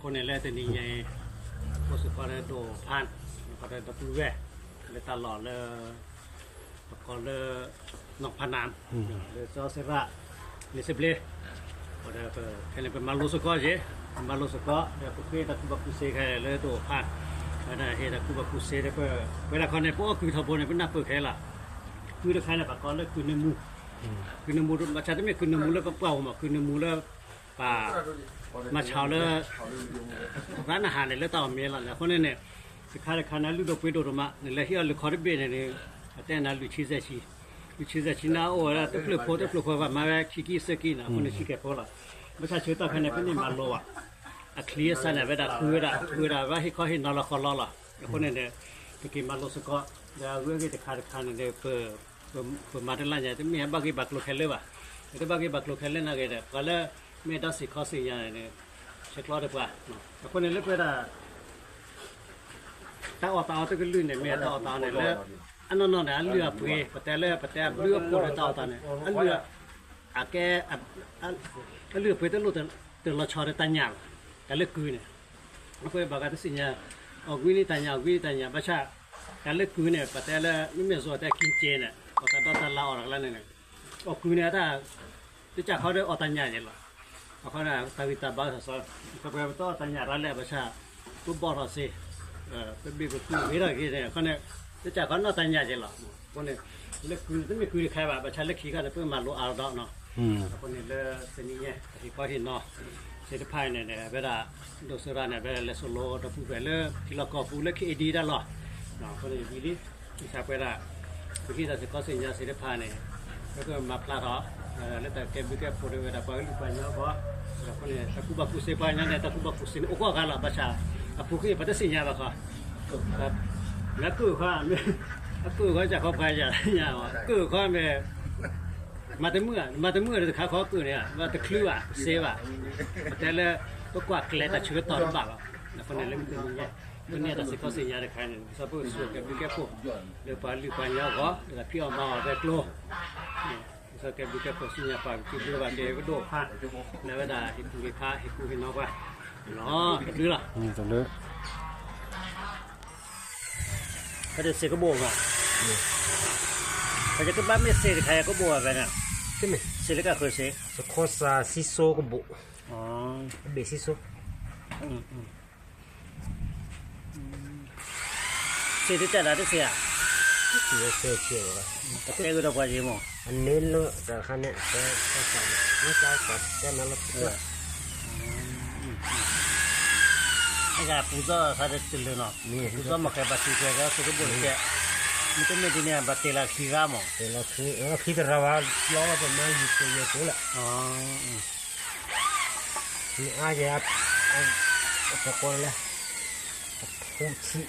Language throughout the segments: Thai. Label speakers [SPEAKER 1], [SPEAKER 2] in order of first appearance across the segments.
[SPEAKER 1] คนในแรกแต่นี่ไงก็สุดก็ได้โดผ่านก็ได้ตะปูแวะเลยตลอดเลยก็เลยนอกพนามเลยเจ้าเสระนี่สิบเลยก็ได้ก็แค่นี้เป็นมาลุสก็เจ๊มาลุสก็เดี๋ยวคุยตะคุบกุเซแค่เลยโดผ่านได้เห็นตะคุบกุเซได้ก็เวลาคนในพวกคือทบเนี่ยเป็นนักเปิดแค่ละคือได้ใครในปากก็เลยคือในมูคือในมูมาชาติไม่คือในมูแล้วก็เป่ามาคือในมูแล้วป่ามาเช้าแล้วร้านอาหารเนี่ยแล้วต่อเมียละแล้วคนเนี่ยสิขายขนาดลูกดอกไปโดดมาเนี่ยแล้วที่เราขอได้เบี้ยเนี่ยแต่นั้นลูกชี้ชีน่าโอ้แล้วตัวเปลือกโพว่ามาแบบขี้สกีนะคนนี้ขี้แก่พอละไม่ใช่เชื่อต่อขนาดเป็นนี่มาโลอ่ะเคลียร์ซะเนี่ยเวลาคือว่าให้เขาให้นอนละคนรอละคนเนี่ยตะกี้มาโลสก็แล้วเรื่องที่จะขายเนี่ยเปิดมาได้ละเนี่ยที่มีบักโลแคลเลยว่ะแต่บักโลแคลเลยนะแกเนี่ยก็เลยไม่ได้สิข้อสี่อย่างเนี่ยเช็ครอดดีกว่าคนนี้เลือกไปได้ถ้าออกตาตัวก็ลื่นเนี่ยไม่ถ้าออกตาเนี่ยแล้วอันนั้นเนี่ยเรือเปย์แต่เรือโผล่ในตาตาเนี่ยอันเรือแกเรือเปย์ตัวตัวเราชอบได้ตันยาวแต่เลือกคืนเนี่ยแล้วก็บอกกันที่สิ่งเนี่ยออกวินิตันยาวไม่ใช่แต่เลือกคืนเนี่ยแต่เลือกไม่เหมือนส่วนแต่กินเจเนี่ยออกแต่เราออกแล้วเนี่ยออกคืนเนี่ยถ้าจะเขาได้ออกตันยาวเนี่ยหรอเขาเนี่ยตาวิตาบ้าสอนก็เป็นตัวตันยาวแล้วไม่ใช่ตัวบอลเขาสิเป็นบีบคือไม่ได้กี่เนี่ยเขาเนี่ยจะเขาหน้าตันยาเจล่ะคนเนี่ยเล็กคือต้องมีคือใครแบบใช้เล็กขี้กันเพื่อมาโลอาร์ดเนาะคนนี้เลือกเส้นนี้เนี่ยที่เขาเห็นเนาะเส้นพายเนี่ยเวลาโดสระเนี่ยเวลาเลสโลดับผู้เวลาที่เราก็ผู้เล็กขี้ดีได้หรอเนาะคนนี้วิลิที่ชาวเวลาที่เราจะก็เส้นยาเส้นพายเนี่ยแล้วก็มาพลาดเหรอแล้วแต่แกบุกแกพูดเวลาไปลูกไปเนาะก็คนนี้ตะคุบกุเซพายเนี่ยตะคุบกุเซโอ้ก็กันละภาษาผู้ขี้พัฒน์สิญญาบ้าค่ะครับแล้วกูเขาจะเขาไปจะเนี่ยว่ากูเขาไม่มาแต่เมื่อเลยเขากูเนี่ยมาแต่คลื่นอ่ะเซฟอ่ะแต่แล้วก็กว่าเกล็ดแต่เชื้อต่อหรือเปล่าแล้วคนนี้เล่นตัวนี้ตัวนี้แต่สิ่งเขาสิ่งยาได้ใครเนี่ยสมมติสุดแกพวกเดี๋ยวไปลูกไปเนาะก็แล้วพี่เอามาเอาไปกลัวสักแกบุกแกพวกสิ่งยาไปกินด้วยวันเดียวก็โดดผ่านแล้วเวลาเห็นกูเห็นข้าเห็นกูเห็นน้องว่าเนาะดื้อละ
[SPEAKER 2] ตรงนี้
[SPEAKER 1] เขาจะเสกกระโบกอ่ะเขาจะกระบ้าไม่เสกใครก็โบกไปน่ะ
[SPEAKER 2] ใช่ไหม
[SPEAKER 1] เสกก็เคยเสก
[SPEAKER 2] สกอซาซิโซก็บุ
[SPEAKER 1] อ๋อ
[SPEAKER 2] เบซิโซ
[SPEAKER 1] เสกที่แต่ละที่เสีย
[SPEAKER 2] เสียละ
[SPEAKER 1] แต่แกก็ต้องไปยิมอ่ะ
[SPEAKER 2] อันนี้เลยแต่คันนี้แต่สั่งไม่ใช่แต่แค่นั้นละ
[SPEAKER 1] ไอ้กาปูจ้าสาธิตติลเนาะปูจ้ามาแค่บัตรที่แกก็สุดบุญแกมันก็ไม่ดีเนี่ยบัตรละขี้กามอ่ะ
[SPEAKER 2] ละขี้แต่เราว่าล้อประมาณ20 ตัวละ
[SPEAKER 1] อ๋อ
[SPEAKER 2] นี่อาจจะตะโกนเลยพูดสิ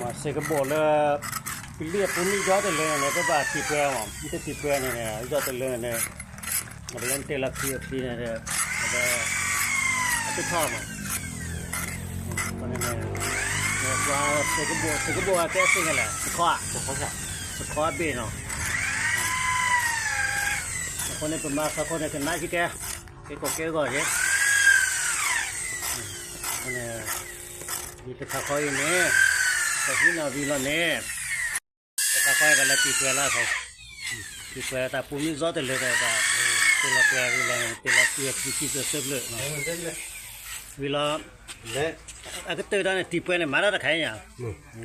[SPEAKER 1] มาเสกกระโบกเลยปีเรียบปุ่นนี่ยอดเลยเนี่ยก็บ้าตีเปล่าอ่ะมันจะตีเปล่าเนี่ยยอดเลยเนี่ยมันเล่นเตลักขี้เนี่ยแล้วก็ชอบอ่ะคนนี้เนี่ยว่าเสกกระโบกแค่สิ่งอะไรสควอตเบนเนาะคนนี้เป็นมาสักคนนี้เป็นนายที่แกก็ใช่เนี่ยมีแต่ข้าวคอยเนี่ยแต่ที่เราวิลเนี่ยข้าวคอยกันแล้วตีเปล่าเขาตีเปล่าแต่ปุ่มนี้ยอดเลยแต่ตีละเปล่าวิลตีละเปล่าที่จะเสพเลยวิลเนี่ยก็เตอร์เนี่ยตีเปล่าเนี่ยมาแล้วใครเนี่ย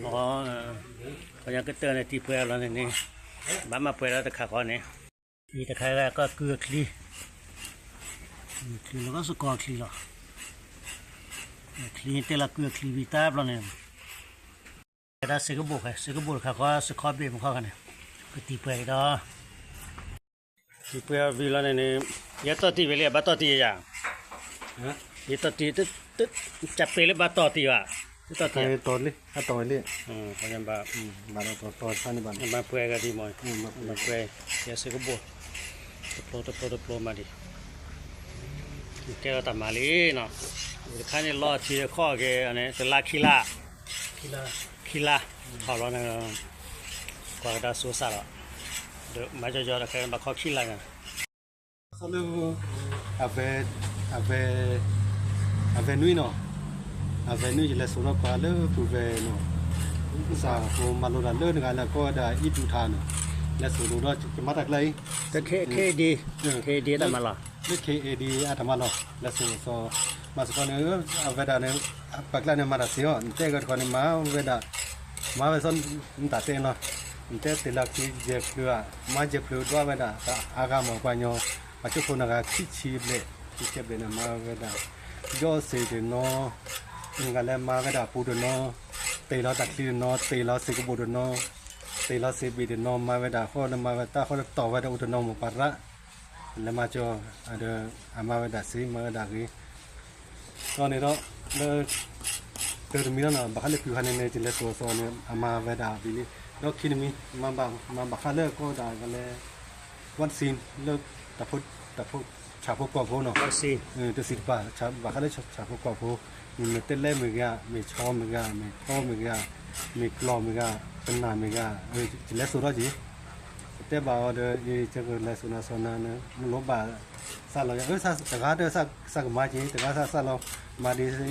[SPEAKER 1] อ๋อพอยังก็เตอร์เนี่ยตีเปล่าแล้วเนี่ยบ้ามาเปล่าแต่ข้าวคอยเนี่ยมีแต่ใครก็เกลือคลีแล้วก็สกอร์คลีหรอคลีเตลักเกลือคลีวิตาบแล้วเนี่ยแต่เสกบุกค่ะเขาสกอร์เบมันเข้ากันเนี่ยก็ตีเปล่าดอตีเปล่าวิลาเนี่ยยัดต่อตีไปเลยบัตต่อตีอย่างยัดต่อตีตึ๊ดจับไปเลยบัตต่อตีว่ะ
[SPEAKER 2] ต่อเลยต่อเลย
[SPEAKER 1] พยายามแบบ
[SPEAKER 2] มาต่อท่านี่บ้าน
[SPEAKER 1] มาเปล่ากันดีมั้ยมาเปล่ายัดเสกบุกตะโปรมาดิแกก็ทำมาเลยเนาะข้านี่รอชีข้อแกอันนี้จะลาคิลาขอร้อนนะ กว่าได้สู้ซะแล้วเดี๋ยวมาจะแค่มาขอขี้ละกัน
[SPEAKER 3] Solo ave nuit non ave nuit le sono pa le pouve no sa ko malora le nga la ko da itu tha no le sono ro ki ma tak lai
[SPEAKER 1] แต่เคดีได้มาละ
[SPEAKER 3] le KAD atama lo le sono so ma so ne ave da ne pakla ne ma da sio te ga ko ne ma ave da ma ve son ta te no te te la ki je plua ma je plu do ave da aga mo pa nyo ma chu ko na ga ki chi le ki che be na ma ave da yo se de no nga le ma ga da pu de no te la ta ki no te la se ko bu de no te la se bi de no ma ga da ho na ma ga ta ho to ga da u de no mo pa ra le ma cho ada ama ga da si ma ga da ki so ne ro le te mi na ba khale pu ha ne ne ti le so so ne ama ga da bi ni no ki ni mi ma ba khale ko da ga le wan sin le ta puชาพกพอเนาะ
[SPEAKER 1] ก็สิ
[SPEAKER 3] ตัวสิบาชาบาคาเลชาพกพอมีเตเล่มีกะมีชอมีกะมีท้อมีกะมีกลอมีกะเป็นนามีกะจิเลสุรจีเตบาเดยจะก็เลสุนาสนานะมันลบบาซาลอยซาตะกาเดซากมาจีตะกาซาลอมาดีสิ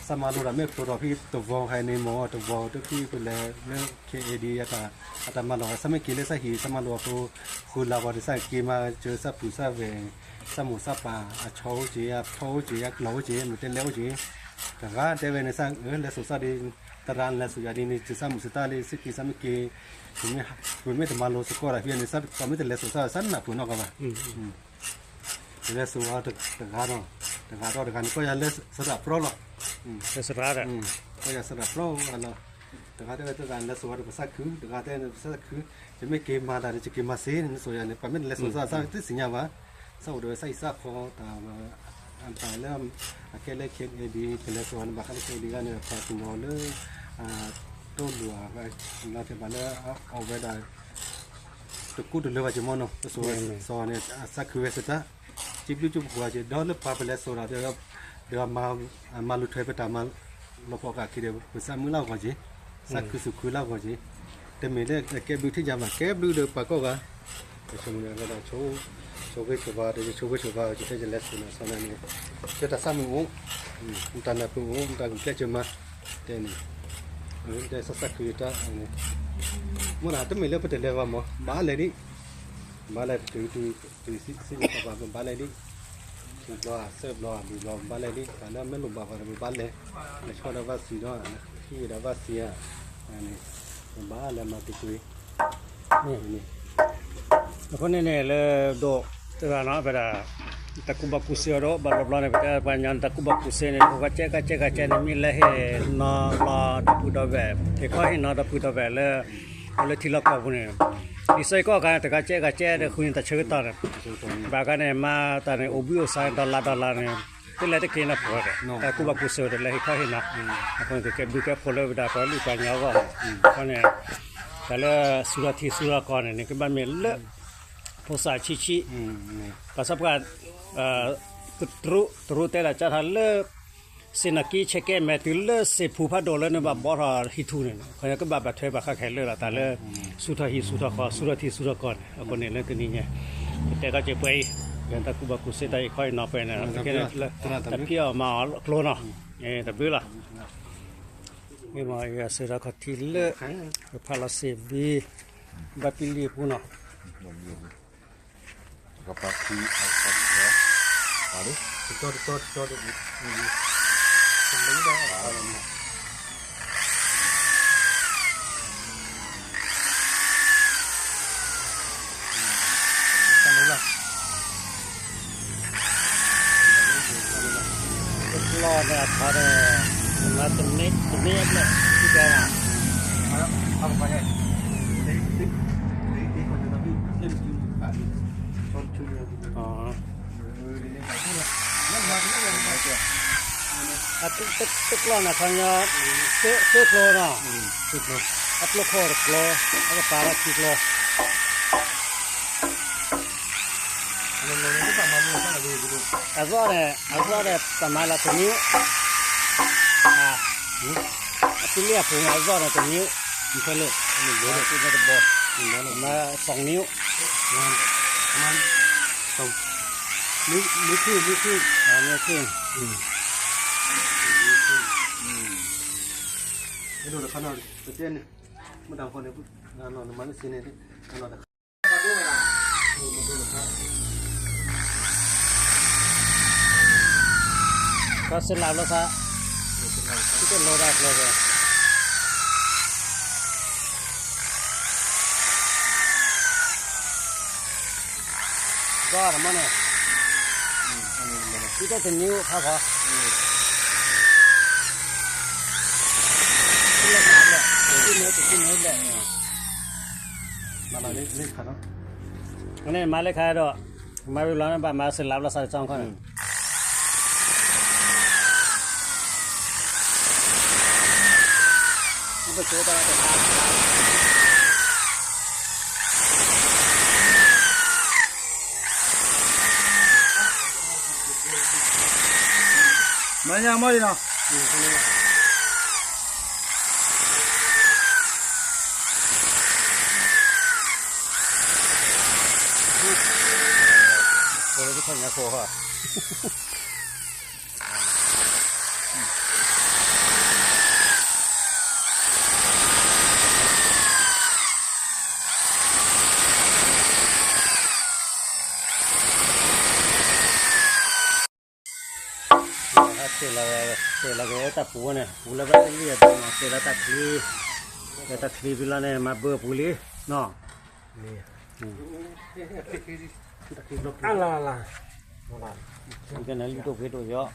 [SPEAKER 3] สมาลูระเมโปรพี่ตัววองไฮในหมอตัววอตัวพี่เป็นเลเรื่อง KAD อะตามาลอสมัยกิเลสหีสมาลูคูลาวาดิไซกีมาเจอซาปูซาเวสมุสปาชาวจีโทจีเหลาจีมันเป็นเหลวจีแต่ก็เดเวในสร้างเลสุสาดีตารานเลสุยาดีนี่จะสมุสตาลีสิกิสมิกีคุณไม่ถึงมาโลสกอร์อะไรนี่สักก็ไม่ถึงเลสุสาสั้นนะคุณนอกกันมาเลสุว่าแต่ก็เนาะแต่ก็ก็ยังเลสระโปรหรอก
[SPEAKER 1] จะสระอ่ะ
[SPEAKER 3] ก็ยังสระโปรอะไรแต่ก็ได้การเลสุว่าภาษาคือแต่ก็ได้ภาษาคือจะไม่เกมมาได้จะเกมมาเสียนี่ส่วนใหญ่เนี่ยเป็นเลสุสาสั้นที่สิ่งอย่างว่าเศร้าโดยใส่ซากคอตามอันตรายเริ่มแค่เล็กเดีเป็นส่วนบักเล็กดีกันเนี่ยพอถึงนอนเลยต้นหลวงไปเราจะมาเนี่ยเอาไว้ได้ตะกู้ดูเลยว่าจะมองเนาะส่วนส่วนเนี่ยสักคือเวสต์จิบจุบหัวจะดอลล์พาไปแล้วส่วนเดี๋ยวมาลุทไปตามมาเราพอกาคิดเดี๋ยวภาษามือเล่าก่อนจีสักคือสุขุเล่าก่อนจีแต่เมื่อเนี่ยแกบิวที่ยามาแกบิวเดือปากก็ว่าชมเนี่ยก็ได้โชว์ชาวาเดี๋ยวโชว์จะได้เลสนะสนั่นนี่จะตัดซ้ำงูตาหน้าปูงูตาแก่จะมาเดี๋ยวนี้เดี๋ยวสักคือตาเนี่ยมันอาจจะไม่เลือกไปแต่เรียกว่าหมอบ้าเลยดิบ้าเลยตัวสิ่งที่บ้าบ้าเลยดิถูกล้อเสิร์ฟล้อมีล้อบ้าเลยดิแต่แล้วไม่หลุดบ้าอะไรบ้าเลยไม่ชอบแล้วว่าสีน้อยนะที่แล้วว่าเสียอันนี้บ้าเลยมาติดคุยนี่
[SPEAKER 1] คนนี้เลยโดตัวน้อยไปละตะกุบกุเสียรบาร์บลาเนี่ยไปปัญญาตะกุบกุเสียเนี่ยก็เจ๊เนี่ยมีเลยนอลาตะพุดแบบที่เขาเห็นนอตะพุดแบบเลยที่ละก็พวกนี้ดิสัยก็การตะกเจ๊เนี่ยคุณตะเชื่อตาเนี่ยบางกันเนี่ยมาตาเนี่ยโอบิโอไซด์ดอลลาร์เนี่ยที่เลยตะเกียนพอเลยตะกุบกุเสียเลยเขาเห็นนะคนที่แกบิวแกพอเลยได้พอลูกปัญญาก็เขาเนี่ยแต่ละสุราก่อนเนี่ยก็บ้านเมืองเลยภาษาชิภาษาพวกตรุแต่ละจัดฮัลเลสินักกีเช็คเกมแมติลเลสิผู้พัดโดนเลยเนี่ยแบบบอร์ฮิทูเนี่ยคนนี้ก็แบบเทแบบข้าแข่งเลยละแต่เลยสุดท้ายก่อนคนนี้เรื่องนี้เนี่ยแต่ก็จะไปอย่างตะกุบกุเสได้ค่อยนอไปนะแค่นั้นแต่พี่เอามาโคลนอ่ะแต่เบื่อละนี่มาอย่าเสียก็ทีเลพาลาเซบีแบบพิลีพูนอ่ะ
[SPEAKER 2] ก็ปักที่เอาปักแค่อะไรตัวเป็นไม่ได้อะไรนะทำไมล่ะ
[SPEAKER 1] รอเนี่ยพอได้มาตรงนี้เนี่ยที่แกน่ะ
[SPEAKER 3] เอาไปให้ติ๊กคนจะทำพี่เล่นกินอ่ะชอบช่วย
[SPEAKER 1] อ๋อตึกล้อนะคันยาเสื้อโคลนะอัปโลโคร์โคลแล้วก็ปาราคิโคลอาซอเนี่ยตมาละตัวนี้ปิเลียผงอาซอเนี่ยตัวนี้มีแค่เลือกนี่เยอะเลยที่จะบอก มา2 นิ้ว
[SPEAKER 3] มันตรงนี่คือ
[SPEAKER 1] นิ้วครึ่ง
[SPEAKER 3] ไอ้ดูแล้วขนาดตัวเตี้ยนี่มันดังคนเนี่ยงานนอนมันสิเนี่ยงานนอน
[SPEAKER 1] ก็เสร็จแล้วซะที่เป็นโลแรกเลยก็ทำมันเนี่ยที่ต้องเป็นนิ้วพอที่เล็กมากเลยที่เนื้อติดที่เนื้อแหละ
[SPEAKER 3] มาเล่นขันเนาะ
[SPEAKER 1] อันนี้มาเลยค่ะด้วยมาดูแล้วนะบ้านมาเสร็จแล้วเราใส่จองเขาเนี่ยมันก็โชว์ตลอดทาง
[SPEAKER 2] มันยังไม่ดีเนาะ
[SPEAKER 1] โอ้ยทุกคนอย่าโผล่ค่ะเสร็จแล้วก็ตัดปูเนี่ยปูแล้วก็เรียดเสร็จแล้วตัดคลีไปแล้วเนี่ยมาเบอร์ปูเลยเนาะ
[SPEAKER 2] อะไร
[SPEAKER 1] มันก็นั่นลิโต้เพโต้เยอะ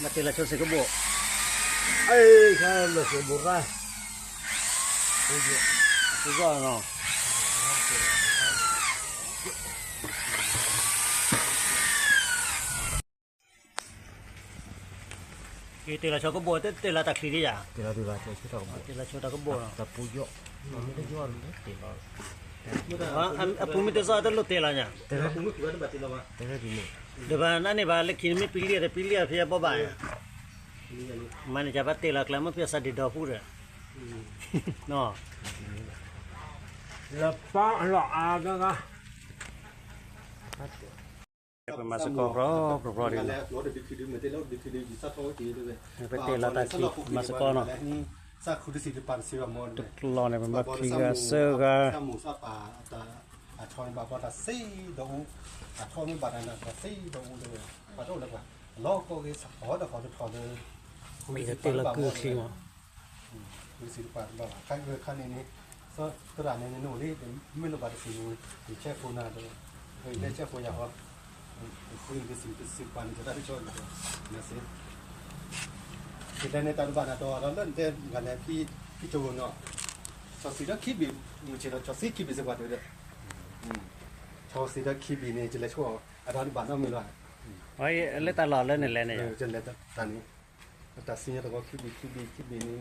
[SPEAKER 1] มาเตละชดเสกโบ
[SPEAKER 2] ไอ้ข้าเลือกบุกได้
[SPEAKER 1] กูก็เนาะเตละชดก็โบเตละตักคลีดิจ้ะ
[SPEAKER 2] เดี๋ยวดูว่าจะช่วยเรา
[SPEAKER 1] เตละชดก็โบเนาะ
[SPEAKER 2] แต่ปูเยอะไม่ได้ยอดเลยเดี๋ยว
[SPEAKER 1] ปูมิเตซ่าตลอดเตละเนี่ย
[SPEAKER 2] แต่ละปูไม่กี่วันแบบนี้แล้วมั้งแต่ละดีเนี่ย
[SPEAKER 1] เดี๋ยวนั่นนี่บ้านเล็กขี้ไม่ปีเลียเพียบ่บ่ายมันจะบัดเตละกลางมันเพียสัตว์ดิดอพูดเลยเนาะ
[SPEAKER 2] แล้วป้าหลอกอาก็
[SPEAKER 1] เป็นมาสกอรอดี
[SPEAKER 3] แล้วรถดิคิดเหมือนเต้รถดิคิดดิสัตว์ท้องตีด้วย
[SPEAKER 1] ไปเตละตาคีมาสกอเนาะ
[SPEAKER 3] นี่สักคุณสิปันซีรามอน
[SPEAKER 1] รอเนี่ยเป็นมาคลีกาเซอร์กา
[SPEAKER 3] ซามูซาปาตาชอยบาบาตาซีดูชอยมีบาดานตาซีดูเลยปาโตเลยว่าล้อก็คือสปอร์ตขอจะถอดเลย
[SPEAKER 1] มีแต่เตละคือคลีมา
[SPEAKER 3] คุณสิปันบอกขั้นเรือขั้นนี้so tera ne no le me no ba si ni che ko na do le che ko ya ho ku ni si pa ni da cho na se ki da ne ta ba na do la le ga ne ki cho no so si da ki bi mu che do cho si ki bi se ba do de cho si da ki bi ne je le cho a da ba no me lo
[SPEAKER 1] ไว้เล่ตลอดเลยเนี่ยแหละเนี่ย
[SPEAKER 3] je le ta ni ta si ne do ki bi ni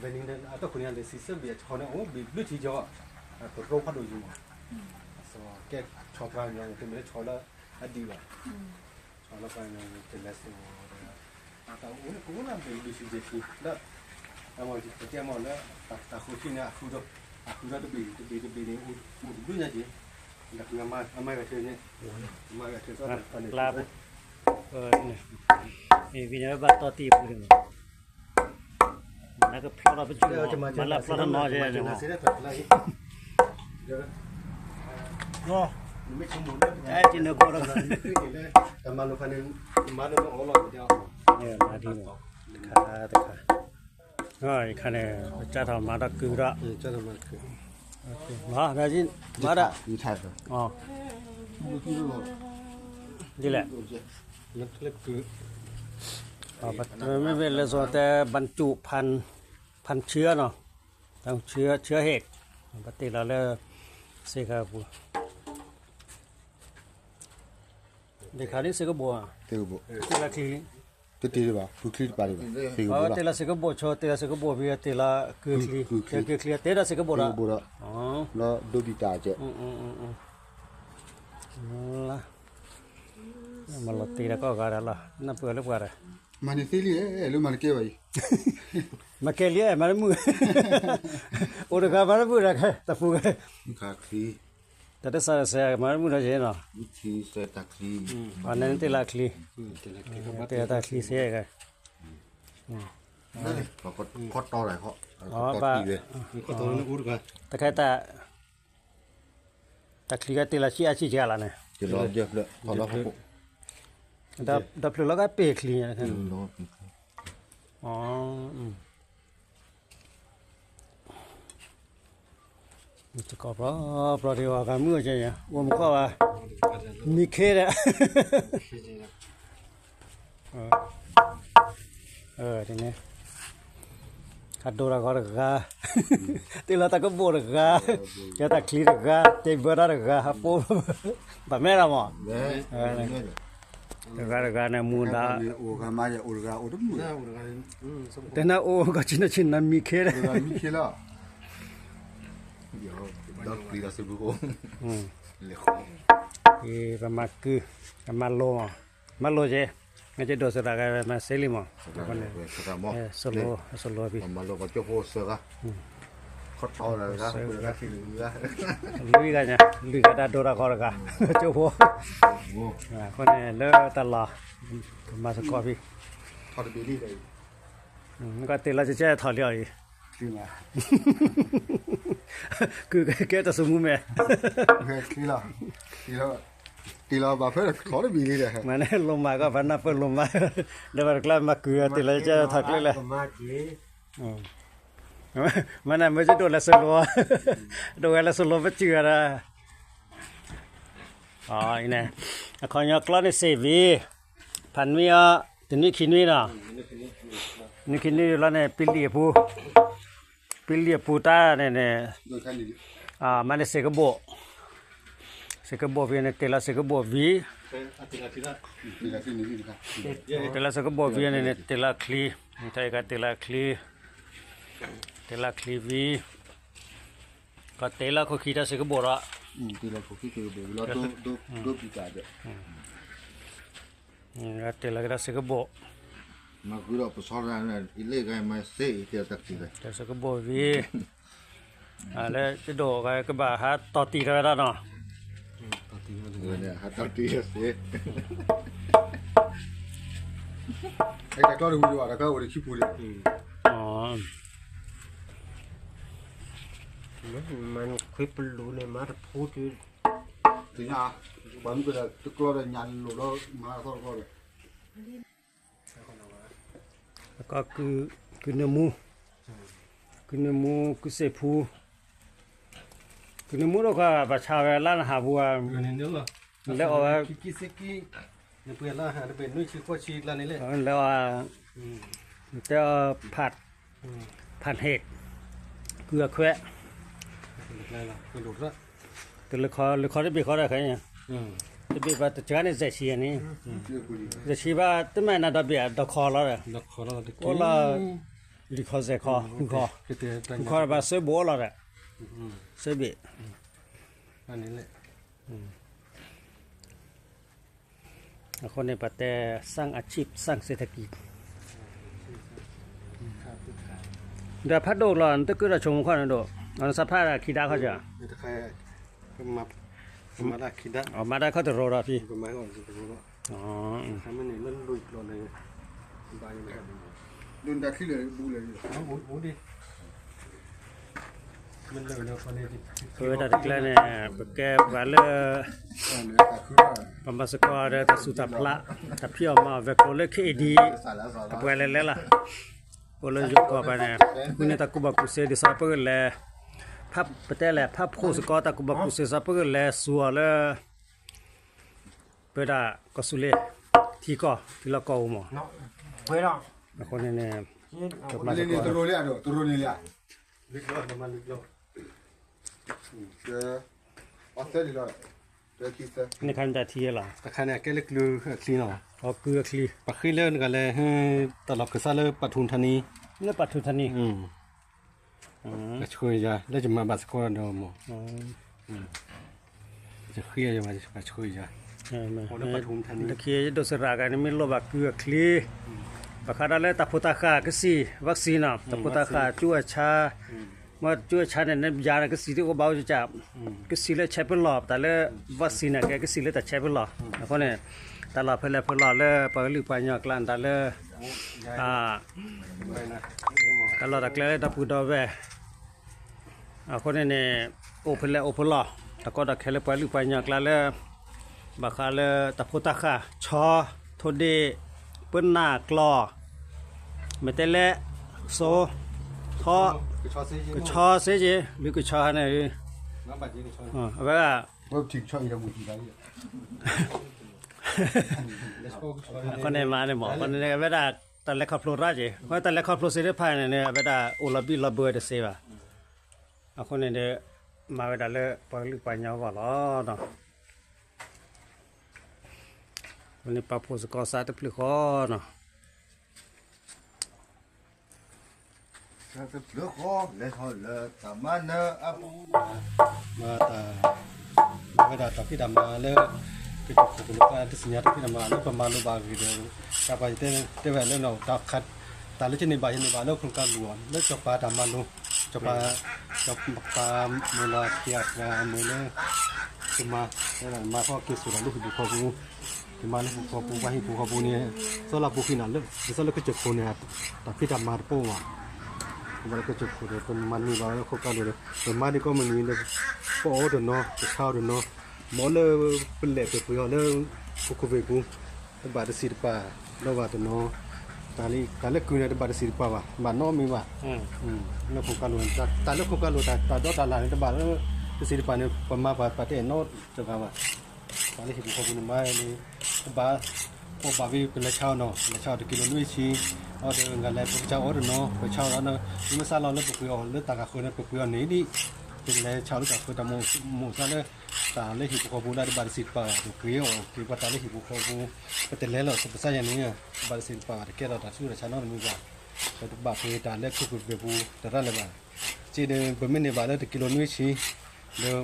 [SPEAKER 3] venir a to kunya le system bi chone o bi lu thi jo to ro pha do yu ma so ke chho pra nya te me chola adi ba chola pa nya te le so ta o ko na bi lu si je fi da mo ji te mo la ta khu thi na khu do to bi ni u du nya ji da ku ma ama ga te ni ma ga te so ta ni
[SPEAKER 1] ลาบเนี่ยวิญญาณบัตรต่อตีบเลยแล้วก็พลอดไปจุดมันละพลอดน้อยใช่ไหมเนาะ
[SPEAKER 2] ก็
[SPEAKER 3] ไม่ชมบุญเลย
[SPEAKER 1] ไอ้จินเนอร์ก็แล้ว
[SPEAKER 3] แต่มาลูกคันนึงมาลูกต้องเอาหลอดเดียว
[SPEAKER 1] เนี่ยมาดีเนาะค่ะแต่ค่ะก็อีกคันเนี่ยจะทำมาตะกือละ
[SPEAKER 3] จะทำมาคือ
[SPEAKER 1] มาได้จินมาได้
[SPEAKER 2] ดีถ่ายไป
[SPEAKER 1] อ๋อ
[SPEAKER 3] ที่รู้
[SPEAKER 1] นี่แหละ
[SPEAKER 3] นั่นเล็กคือ
[SPEAKER 1] ไม่เป็นเลยส่วนแต่บรรจุพันเชื้อเนาะต้องเชื้อเห็ดปกติเราเรียกเสกบัวเด็กขานี่เสกบัว
[SPEAKER 2] เดี๋ยวบุก
[SPEAKER 1] เตละที
[SPEAKER 2] ตีดีป่ะฟูคลีป่ะดีป่ะเดี๋ยวบุก
[SPEAKER 1] เตละเสกบัวโชเตละเสกบัวพี่เตละคือคลีเตละเสกบัวละ
[SPEAKER 2] บุกละ
[SPEAKER 1] อ๋อ
[SPEAKER 2] แล้วดูดีตาเจ๊
[SPEAKER 1] ละ มาลตีแล้วก็การละน่าเปิดแล้วกว่าเลย
[SPEAKER 4] มันนี่สิลิหรือมันเก็บไว้
[SPEAKER 1] มาเกลี่ยมามือโอ้เด็กมามืออะไรตะฟูกัน
[SPEAKER 4] ขาคลี
[SPEAKER 1] แต่ถ้าใส่มามือเราเห็นเนาะ
[SPEAKER 4] วิธีเซตคลี
[SPEAKER 1] อันนั้นตีละคลี ตีละคลีเสียกัน
[SPEAKER 4] นั่นเลยเขาก็คอต่อหลายเขา
[SPEAKER 1] อ๋อ
[SPEAKER 4] ต่อ
[SPEAKER 1] ป่ะ
[SPEAKER 4] ตีเลย
[SPEAKER 3] ก็ตัวนั้นอุดกัน
[SPEAKER 1] แต่ใครแต่คลีก็ตีละชี้อาชีพอะไรเนี่ย
[SPEAKER 4] จะรอเยอะเลยพอรอเขาปุ๊บ
[SPEAKER 1] ดับเพลิงแล้วก็เปย์คลีนะครับ
[SPEAKER 4] รอ
[SPEAKER 1] อ๋อจะก็เพราะเดี๋ยวกันมือใช่ไหมว่ามันก็ว่ามีเคสอะทีนี้ขัดดูแล้วก็รกาตีละตะก็บูรกาจะตะคลีรกาเจ็บบ้ารกาฮับปูแบบไม่ละมั้ง
[SPEAKER 4] เว้ย
[SPEAKER 1] รกาเนี่ยมูลา
[SPEAKER 4] โอ้กามาจะโอ้กาโอ้ดุม
[SPEAKER 3] หน้าอุดกัน
[SPEAKER 1] แต่น่าโอ้ก็ชินชินนั่นมีเคส
[SPEAKER 4] โอ้กามีเคล่ะเดี๋ยวดอกคลีเราสิบุโกเลยเขา
[SPEAKER 1] ประมาณคือประมาณโลมาโลเจงั้นจะโดนสระกันมาเซลิมอ่ะ
[SPEAKER 4] สกามอ
[SPEAKER 1] สโลพี่
[SPEAKER 4] มาลงกับเจ้าโพสกะเขาต่อเลยครับเปิดกะที่เหลือ
[SPEAKER 1] ลุยกันเนี่ยลุยกันได้โดนกอร์กันเจ้าพ่อคนนี้เลิกตลอดมาสกอพี่
[SPEAKER 4] ทอดบิลลี่เลย
[SPEAKER 1] ก็ตีเราจะแจ้ถอดเลี้ยอีก
[SPEAKER 4] จริงอ่ะ
[SPEAKER 1] คือแกจะสมุนไหม
[SPEAKER 4] ทีละบาเฟ่ทอดบิลลี่เลย
[SPEAKER 1] มันลงมาก็พันนับเปิดลงมาเดี๋ยวกลับมาเกลือตีเราจะถอดเลย
[SPEAKER 2] มาจี
[SPEAKER 1] มันน่ะไม่ใช่โดนละสโลโดนละสโลไม่เชื่อนะอ๋ออีเนี่ยขอยกล้อนี่เซวีพันมีอ่ะถึงนี่ขินนี่นะนี่ขินนี่แล้วเนี่ยปิลีปูตาเนี่ยมันเนี่ยเสกโบวีเนี่ยเตละเสกโบวีเตละเสกโบวีเนี่ยเตละคลีใช่ก็เตละคลีวีก็เตละเขาขีดเสกโบระ
[SPEAKER 4] ทีละคุกกี้คือเบลล์ดูปีกาเด้อ
[SPEAKER 1] เตละก็เสกโบ
[SPEAKER 4] มาคือเราไปสอนอะไรอีเล่กันมาเสียเดียวตักทีเลย
[SPEAKER 1] เสกโบวีแล้วจะโดก็บ่าหาต่อตีกันแล้วเนาะ
[SPEAKER 4] เนี่ยฮัตตักทีเสียไอ้ก็ดูดีว่าก็วันนี้คิดพูดเลย
[SPEAKER 1] อ๋อ
[SPEAKER 2] มันคุยปลูเนี่ยมาพูดอยู่
[SPEAKER 4] ถึงอ่ะบางทีตุกโลดยันโลดมาทอดก็เลย
[SPEAKER 1] แล้วก็คือเนื้อหมูคือเสพูคือเนื้อหมูเราก็ประชาชนร้านหาบัว
[SPEAKER 3] เงินเยอะเหรอ
[SPEAKER 1] แล้วเอา
[SPEAKER 3] กิเซกิเนี่ยเปลี่ยนละหาเป็นนุ่ยชื่อก็ชีละนี่แหละ
[SPEAKER 1] แล้วจะผัดเห็ดเกลือแควะ
[SPEAKER 3] อะไรล่ะเป็นหลุดละ
[SPEAKER 1] แต่ละคอได้บีเขาได้ใครเนี่ยจะบีว่าจะการนี่ใจเชียนี่จะชีว่าตั้งแต่นั้นดับเบียดคอแล้วเลย
[SPEAKER 3] แล้วขอเราได้
[SPEAKER 1] โอ้ละลิคอใจคอคอ
[SPEAKER 3] คือเตือนตั้ง
[SPEAKER 1] คอแบบเสือบัวแล้วเลยเสือบี
[SPEAKER 3] อันนี้แหละ
[SPEAKER 1] คนในประเทศสร้างอาชีพสร้างเศรษฐกิจเดี๋ยวพัดโดกหลอนตะกี้เราชมข้อนั้นโดอันสภาพคิดได้เขาจะ
[SPEAKER 3] นี่ถ้าใครมาได้คิดได้
[SPEAKER 1] ออกมาได้เขาจะรอเราพี่
[SPEAKER 3] ก็ไม่ก่อนจะไปรู้ว่า
[SPEAKER 1] อ๋อ
[SPEAKER 3] ทำมันนี่มันลุยรอเลยบายยังไม่ได้
[SPEAKER 4] ดูดักที่เลยดูเลย
[SPEAKER 3] เอาหมูดิมันเลยเนาะคนนี้ดิ
[SPEAKER 1] คือแต่ที่แล้วเนี่ยแกว่าเลยประมาณสกอร์แต่สุดท้ายพละแต่พี่ออกมาเวกโอเล็กเอดีไปเลยล่ะโอเลยยกก็ไปเนี่ยคุณเนี่ยตะกุบักกุเซดิซาเปิลเลยพับประเทศแหละพับคู่สกอร์ตะกุบักกุเซซาเปิลเลยสัวเลยเปิดอะก็สุเล่ที่ก็ที่ละก็อุโม
[SPEAKER 2] เนาะเว้ยเนาะ
[SPEAKER 1] คนนี้เนี่ยจบมาส
[SPEAKER 4] นี่
[SPEAKER 1] กอ
[SPEAKER 4] ตัว
[SPEAKER 1] ร์
[SPEAKER 4] นี้อ่ะตัวนี้อ่ะ
[SPEAKER 3] ลึกยอดมันลึกยอด
[SPEAKER 4] เจอออสเตรเลียเจอคิสเตอร์
[SPEAKER 1] นี่คันจะที่ละ
[SPEAKER 3] แต่คันเนี่ยแกเล็กลือคลีนอ
[SPEAKER 1] เอาเกลือคลี
[SPEAKER 3] ปักขี้เล่นกันเลยให้ตลอดคือซาเลปทุมธานี
[SPEAKER 1] นี่ปัจจุบันนี้
[SPEAKER 3] จะช่วยจะแล้วจะมาบัสกอร์เดิมจะเคลียร์จะมาช่วยจะ
[SPEAKER 1] อ
[SPEAKER 3] โอ้แล้วปทุมธานี
[SPEAKER 1] ตะเคียนดสระกันไม่ลบเกลือคลีปะคาดแล้วตะพุตาคาก็สิวัคซีนตะพุตาคาจั่วชามาจั่วชาเนี่ยยาก็สิที่ก็เบาจะจับก็สิเลยใช้เป็นหลอบแต่แล้ววัคซีนแกก็สิเลยแต่ใช้เป็นหลอบเพราะเนี่ยตลอดเพิ่นแล้วเพิ่นหลอดแล้วปะลึกปะยอกลานแต่แล้ว
[SPEAKER 3] ไปนะ
[SPEAKER 1] ตลอดตะเกลตะพุดอเวคนเนี่ยโอเพิ่นแล้วโอเพิ่นหลอตะก็ตะเคลปะลึกปะยอกลานแล้วบาคาเลตะพุตาคาชอโทเดเปิ้นหน้ากลอไม่แต่ละโซทอ
[SPEAKER 3] cái cho xây
[SPEAKER 1] ก็ชอเสเจมีก็ชอเนี่ย
[SPEAKER 3] nó bật cái cho
[SPEAKER 1] เอาไว้ว่า
[SPEAKER 4] Well, team try to move that.
[SPEAKER 3] let's go
[SPEAKER 1] คนเนี่ยมาเนี่ยหมอคนเนี่ยเวลาแต่ละครอบครัวราชเพราะแต่ละครอบครัวเสียภายเนี่ยเวลาอุลบิลเบอร์เดเซว่าเอาคนเนี่ยมาเวลาเลยปลึกปะยอกว่าล้อเนาะวันนี้ปะโพสกอซาตะพลึกคอเนาะ
[SPEAKER 4] Look, let's hold the Tamana up.
[SPEAKER 3] mà ta bây giờ khi đàm mà lỡ cái cuộc của lúc ta sinh nhật khi đàm mà lúc mà lúc bà vì được ta phải tên tên về lúc nào ta khát ta lấy trên này bài này bà lúc không can luôn lúc cho bà đàm mà luôn cho bà mới là tiệc và mới là mà đây là mà có cái số là lúc bị khó bu thì mà lúc khó bu và khi khó bu này sau là bu khi nào lúc sau là cái chụp phone này ta khi đàm mà po màมันก็จะพูดเป็นมันมีบ้างแล้วเขาก็เลยแต่มาที่ก็มันมีเลยปอเดินเนาะข้าวเดินเนาะหมอเลยเป็นเหล็กเป็นปุ๋ยเลยกูไปกูแต่บาดสีป่าแล้วว่าตัวเนาะตาลีการเล็กกูเนี่ยบาดสีป่าว่ะบาดน้อมีว่ะแล้วเขาก็เลยตาเล็กเขาก็เลยตาดอตาลายแต่บาดแล้วสีป่าเนี่ยประมาณประเทศโน้ตจะว่าว่ะตาลีเห็นเขาเป็นไม้นี่บาดพวกบาวีเป็นละเช่าเนาะละเช่าตะกี้เราลุยชีเอาเดินกันแล้วพวกเจ้าอ๋อเดินเนาะไปเช่าแล้วเนาะไม่ทราบเราเลิกไปเอาเลิกตากคนเนี่ยไปเอาหนีดิเป็นแล้วเช่าเลิกกับคนตาโมซาเลยตาเลยหิบขบูได้บาดสิบป่าถูกเกลียวคือว่าตาเลยหิบขบูก็แต่แล้วเราสบายอย่างนี้บาดสิบป่าแต่แค่เราตัดสู้แต่ชาโน่มีว่าแต่บาดเพตาเล็กคือเบบูแต่ละเลยบ้างจีเดินเป็นไม่ในบาดแล้วตะกี้เราลุยชีเดิน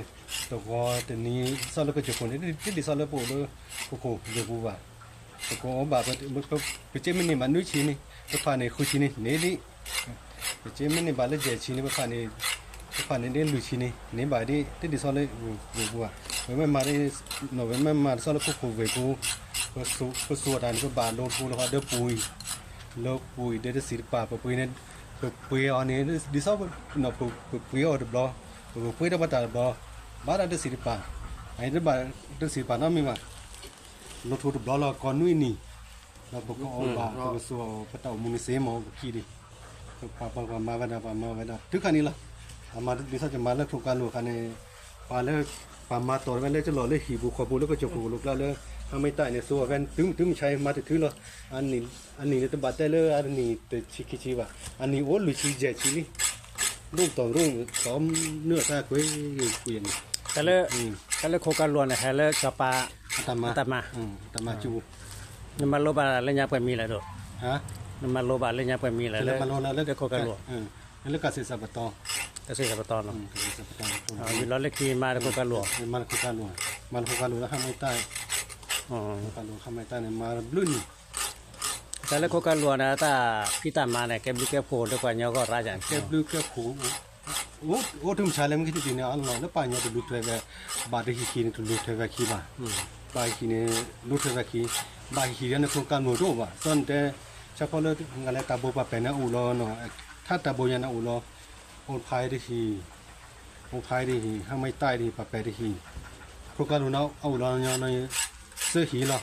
[SPEAKER 3] ตัวก็แต่นี้ซาเลิกก็จะคนที่ดิซาเลิกปูเลยโอ้โหเบบูว่าก็แบบไปเจมินี่มันนุ่ยชีนี่ไปผ่านในคุชีนี่เนี่ยดิไปเจมินี่บาลเจชีนี่ไปผ่านในเรื่องลุยชีนี่เนี่ยบาดีที่ดิสอเลยบัวเว้ยมาได้หน่อยเว้ยมาสอเลยกูเวกูก็สวดอันก็บาลงกูแล้วก็เดือปุยเดือสีป่าปุยเนี่ยปุยอันนี้ดิสอหน่อยปุยเอาเดือบล้อปุยเดือบตาล้อบาดเดือสีป่าไอ้เดือบาเดือสีป่าน้องมีมาเราถูกบล็อกเราก่อนนู่นนี่เราบอกว่าบาตัวสัวปะเต่ามุนิเซมเอาขี้ดิปะมาเวดาทุกคันนี้ละมาดิฉันจะมาเลิกโครงการหลวงคันนี้ปาเลิกปามาต่อไปเลิกจะหล่อเลยหิบุขบุแล้วก็จบุลุกแล้วเลยทำไม่ได้เนี่ยสัวกันตึ้มใช้มาถือเลยอันนี้จะบาดได้เลยอันนี้แต่ชิวะอันนี้โอ้ลุยชีเจชินี่รุ่งต่อรุ่งซ้อมเนื้อซากุ้ยเกวียน
[SPEAKER 1] ก็เลยโคกันล้วนเนี่ยเลยจะปาตามาจูนี่มันโลบาเล่นยาเปิดมีอะไรดู
[SPEAKER 3] ฮะ
[SPEAKER 1] นี่มันโลบาเล่นยาเปิดมีอะไรเลยเด็กโคกันล้วน
[SPEAKER 3] แล้วก็เสียสับตอง
[SPEAKER 1] ก็เสียสับตองเนาะอยู่ล้อเล็กขี่มาเด็กโคกันล้วน
[SPEAKER 3] มันโคกันล้วนแล้วข้ามไม่ใต้โคกันล้วนข้ามไม่ใต้เนี่ยมาลุ่น
[SPEAKER 1] แต่แล้วโคกันล้วนนะถ้าพี่ตามมาเนี่ยแกบลูกแกโผล่ด้วยกว่าเนาะก็ราชา
[SPEAKER 3] แกบลูกแกโผล่โอ้ถึงชายเลยมันคิดดีเนี่ยอันนั้นแล้วป่านเนี่ยตัวลูกเทวะบาดที่ขี้เนี่ยตัวลูกเทวะขี้บ้าบาดขี้เนี่ยลูกเทวะขี้บาดขี้เนี่ยโคกันล้วนรู้ป่ะส่วนแต่เฉพาะเรื่องงานอะไรตาโบปะเป็นนะอูรอเนาะถ้าตาโบยันนะอูรอโอนพายได้ขี้โอนพายได้ขี้ห้ามไม่ใต้ได้ปะเป็นได้ขี้โคกันล้วนเอาอูรอเนี่ยเสื้อขี้หรอ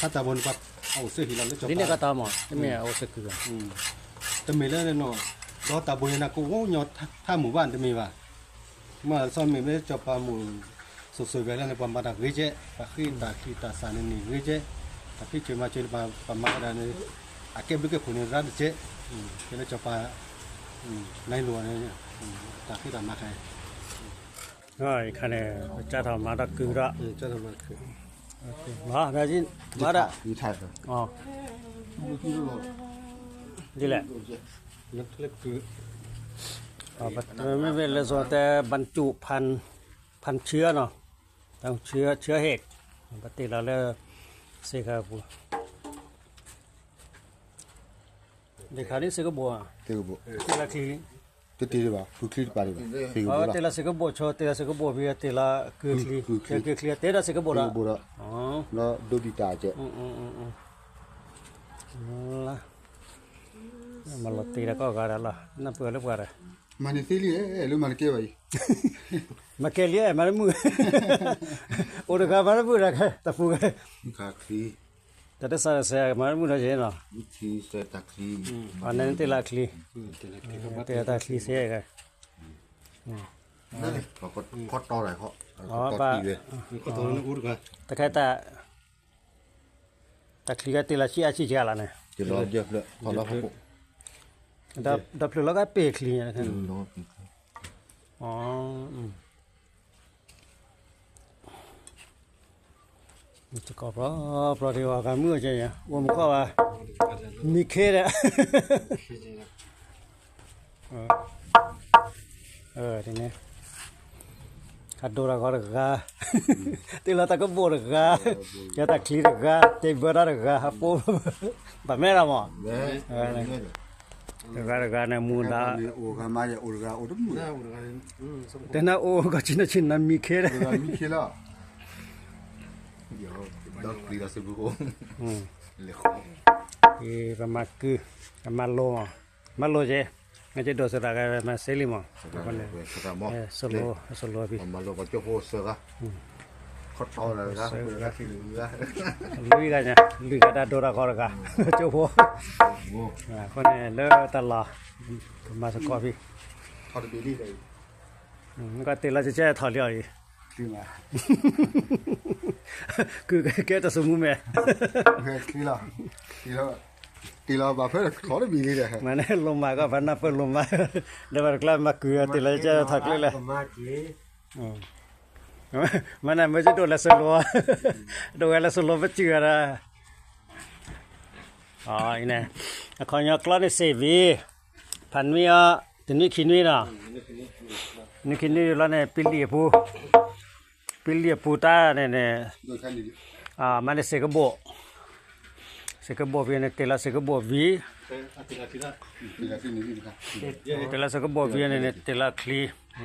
[SPEAKER 3] ถ้าตาโบนปะเอาเสื้อขี้หรอแล้วจบ
[SPEAKER 1] นี่เนี่ยก็ตามหมดไม่เอาเสื้อเกลือ
[SPEAKER 3] แต่ไม่เล่นเนาะรอตาบุญนะกูโอ้ยอดถ้าหมู่บ้านจะมีว่าเมื่อซ้อนมีไม่จบปลาหมู่สวยๆไปแล้วในความบ้านเรื่อยๆปลาขี้ตาสารนี่เรื่อยๆแต่พี่ช่วยมาช่วยมาประมาณนั้นอาเก็บลูกเก็บผลรัดเจ๊แล้วจบปลาในหลวงเนี่ยตาขี้ตามาใคร
[SPEAKER 1] ก็อีกคันเนี่ยจะทำมาตะกือละ
[SPEAKER 3] จะทำมาคือ
[SPEAKER 1] มาได้ยินมาได้
[SPEAKER 4] อยู่ไทย
[SPEAKER 1] อ๋อนี่แหละ
[SPEAKER 3] นักเล็กคือ
[SPEAKER 1] ไม่เป็นเลยส่วนแต่บรรจุพันเชื้อเนาะต้องเชื้อเห็ด ปฏิเราเลยเสกบูเด็กขานี่เสกบัว
[SPEAKER 4] 这个不，
[SPEAKER 1] เตละที
[SPEAKER 4] 这对的吧？不可以吧？这个，这个
[SPEAKER 1] อ๋อ
[SPEAKER 4] 不
[SPEAKER 1] เต
[SPEAKER 4] 啦，
[SPEAKER 1] ละเสกบัวชอเตละเสกบัวพี่เตละคือคลีคือคลีเตละเสกบัว
[SPEAKER 4] 这
[SPEAKER 1] ละ
[SPEAKER 4] 个不啦，
[SPEAKER 1] อ๋อ
[SPEAKER 4] 那都比大些。
[SPEAKER 1] ละมาลอตีแล้วก็การละน่าเปื่อยแล้วกัน
[SPEAKER 4] 嘛，你这里哎，路嘛你给吧？
[SPEAKER 1] มาเกลี่ยมาแล้วมือโอ้เด็กมาแล้วมือละตะฟูกัน
[SPEAKER 4] 你看可以，
[SPEAKER 1] แต่ได้สารเสียมาแล้วมือละเจนเนาะ
[SPEAKER 4] 你去在大可以，
[SPEAKER 1] อันนั้นเตละคลีเตละคลีเสียกัน
[SPEAKER 4] 那里เขาต่ออะไรเขา
[SPEAKER 1] อ๋อ
[SPEAKER 4] ต่อ
[SPEAKER 1] ป่ะ
[SPEAKER 4] ตีเลย
[SPEAKER 3] ก็ตัวนั้นอุดกัน
[SPEAKER 1] แต่แค่แต่คลีก็เตละชี้อาชีพละเนี่ย
[SPEAKER 4] จะรอเยอะเลยพอรอเขาปุ๊บ
[SPEAKER 1] ดับแล้วก็เปคลีนะครับ
[SPEAKER 4] รอ
[SPEAKER 1] อ๋อมันจะกรอบเพราะที่ว่าการเมื่อใช่ไหมว่ามันก็ว่ามีเคสอะทีนี้ขัดดูระก็ระกาตีละตะก็บัวระกาจะตะคลีระกาเจ็บระระกาฮับปุ๊บแบบไม่ละมั้ง
[SPEAKER 4] แม่
[SPEAKER 1] ระกาเนี่ยมูลละ
[SPEAKER 4] โอ้กามาโอ้กาโอ้ดุมู
[SPEAKER 3] น่าอุดกัน
[SPEAKER 1] แต่น่าโอ้ก็ชินชินมีเคส
[SPEAKER 4] โอ้กามีเคล่ะเดี๋ยวดักลีลาสิบุโกเล็ก
[SPEAKER 1] ประมาณคือประมาณโลมาโลเจงั้นจะโดนสระกันมาเซลิมอ่ะ
[SPEAKER 4] คนเลยสกามอ
[SPEAKER 1] สโลพี่
[SPEAKER 4] มาโลก็จะโหเสือเขาต่อเลยครับเสือที่เหลือ
[SPEAKER 1] ลุยกันเนี่ยลุยกันได้โดนอะไรกันเจ้าพ่อคนนี้เลิกตลอดมาสกอพี่
[SPEAKER 4] ทอดบีดีเลย
[SPEAKER 1] ก็ตีเราจะแช่ถอดเลี้ยอีก
[SPEAKER 4] คือมา
[SPEAKER 1] คือแกจะสมุนไหม
[SPEAKER 4] ทีละบาเพื่อทอดบีดีเลย
[SPEAKER 1] มันลงมาก็พันนับเปิดลงมาเดี๋ยวกลับมาคือตีเราจะถอดเลย
[SPEAKER 2] มาจี
[SPEAKER 1] มันไม่ใช่โดนละสโลโดนละสโลไปเจือนะอ๋ออีเนี่ยขอยกล้อในเซวีพันมีอ่ะถึงนี่ขินวีนะนี่ขินวีแล้วเนี่ยปิลีปูตาเนี่ยมันเนี่ยเสกโบวีเนี่ยเตละเสกโบวีเตละเสกโบวีเนี่ยเตละคลี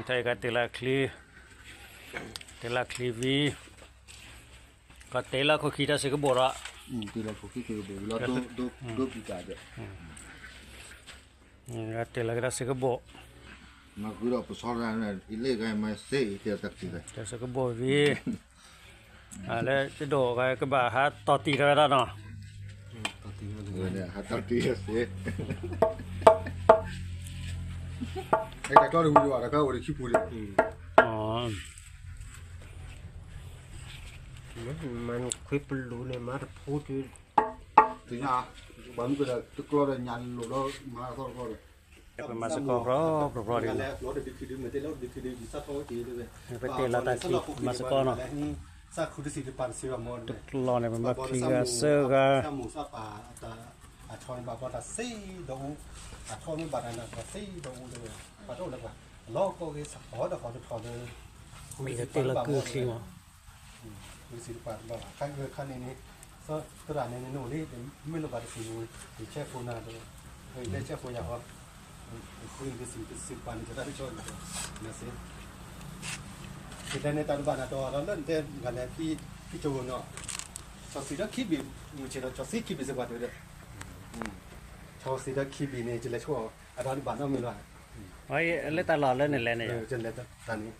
[SPEAKER 1] ไทยก็เตละคลีวีก็เตละก็ขีดเสกโบระ
[SPEAKER 4] ทีละคุกกี้คือบีแล้วดูปีกาเจ้
[SPEAKER 1] เตละก็เสกโบ
[SPEAKER 4] มาคือเราไปสอนอะไรอีเล่กันมาเสียเดียวตักทีเลย
[SPEAKER 1] เสกโบวีแล้วจะโดก็บ่าหาต่อตีกันแล้วเนาะ
[SPEAKER 4] เนี่ยฮัตตักทีเสียไอ้ตะก้อดูดูอ่ะตะก้อวันนี้ขี้ปูเลย
[SPEAKER 1] อ๋อ
[SPEAKER 2] มันคุยปลูเนี่ยมาพูดอยู่
[SPEAKER 4] ถึงอ่ะบางทีก็ตะก้อเลยยันหลุดแล้วมาทอดก็เลย
[SPEAKER 1] เป็นมาสกอรอดี
[SPEAKER 3] กันแล้วรถเด็กคือเหมือนเต้รถเด็กคือดีสักเท่าที่เลย
[SPEAKER 1] ไปเตละตาคีมาสกอเนาะ
[SPEAKER 3] สักคุณสิริปันสิวมอน
[SPEAKER 1] รอเนี่ยมันมาคีกาเซอร์กา
[SPEAKER 3] หมูซาปาอาชอนบาก็ตาซีดูอาชอนมีบาดนะซีดูเลยปาโตแล้วก็ล้อก็คือสักหอดขอจะถอดเลย
[SPEAKER 1] มีเตละคือคีมั้ง
[SPEAKER 3] คุณสิริปันบอกขั้นเงินขั้นนี้ก็ตลาดในนู่นนี่ไม่รู้บาดสิวเชฟฟูนาด้วยเฮ้ยได้เชฟฟูอย่างว่าคุยกับสิปันจะได้ช่วยนะสิที่ในตาบ้านตัวเราเล่นเต้นกันเนี่ยที่โจเนาะชอสีดักคีบีมือเชื่อชอสีคีบีสักวันเดียวชอสีดักคีบีเนี่ยจะเลยช่วยอะไรบ้านเราไม่รู้
[SPEAKER 1] ไอ้เล่ตลอดเล่นนี่แหละเนี่ย
[SPEAKER 3] จะเลยตอนนี้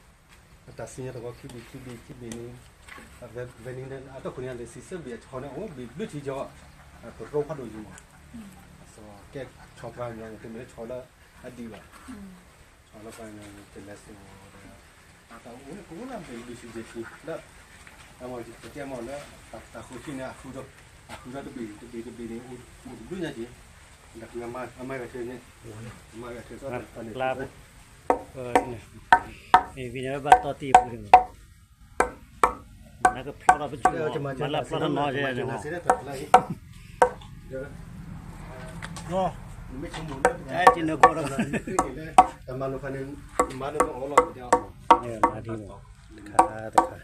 [SPEAKER 3] แต่สิ่งที่เราคีบีนี่เวนินเนี่ยตัวคนนี้เลยสิเสียบีชอเนี่ยโอ้บีลุที่จ่อตัวโรคพัดอยู่สอแกชอบกันอย่างที่ไม่ได้ชอแล้วอดีว่ะชอแล้วกันอย่างที่เลสโซ่แต่โอ้ยผมน่าเป็นดิสิเจคีแล้วเอามาจิตใจมันแล้วแต่คนที่เนี่ยคุณจะตัวบีนี่อุ้ยดูเนี่ยจีแต่คุณอามากับเธอเนี่ยอามากับเธอก็ตอนนี้
[SPEAKER 1] ลาบเนี่ยวิญญาณบัตรต่อตีพูดถึงนั่นก็พลอดไปจุดมันละพลอดน้อยใช่ไหม
[SPEAKER 3] จะมาเสียได้อะไรเดี๋ยว
[SPEAKER 1] โอ้
[SPEAKER 3] ไม่ชมหมุน
[SPEAKER 1] ไอ้จินเนอร์ก็แล้ว
[SPEAKER 3] แต่มาลูกคันนึงมาลูกเอาหลอดเดียว
[SPEAKER 1] เนี่ยมาดีมั้งตะขา